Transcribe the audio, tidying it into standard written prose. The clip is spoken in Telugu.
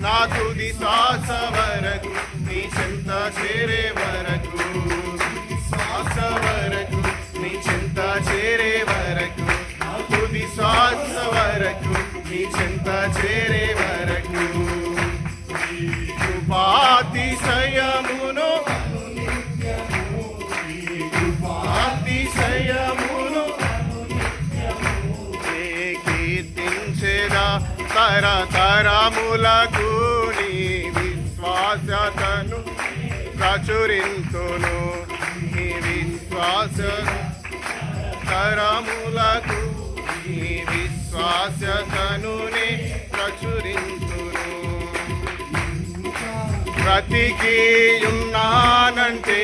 నా తుది శ్వాస వరకు నీ చెంత చేరే వరకు, శ్వాస వరకు నీ చెంత చేరే వరకు, నా తుది శ్వాస వరకు నీ చెంత చేరే వరకు. కృపాతిశయమును కృపాతిశయమును కీర్తించేదా తరతరములకు నీ విశ్వాసతను ప్రచురింతును. నీ విశ్వాస తరములకు నీ విశ్వాసతనునే ప్రచురింతును. బ్రతికి ఉన్నానంటే